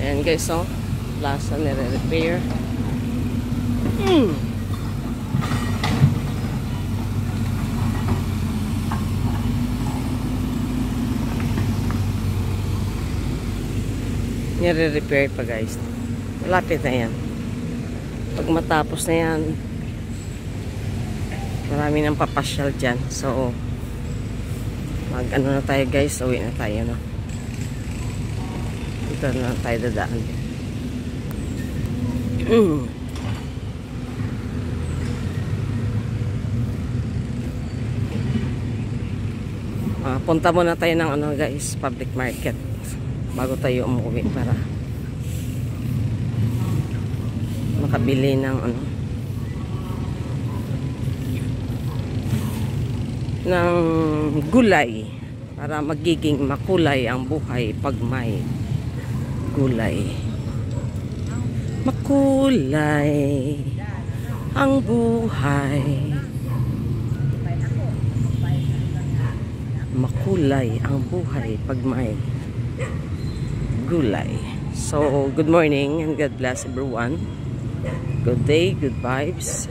Ayan guys, oh. Plaza nire-repair. Nire-repair pa guys. Malapit na yan. Pag matapos na yan, marami nang papasyal dyan. So, mag-ano na tayo guys. Uwi na tayo, no? Dito na tayo dadaan. Punta muna tayo ng ano guys, public market bago tayo umuwi para makabili ng ano, ng gulay para magiging makulay ang buhay pag may gulay. Makulay ang buhay. Makulay ang buhay pag may gulay. So, good morning and God bless everyone. Good day, good vibes.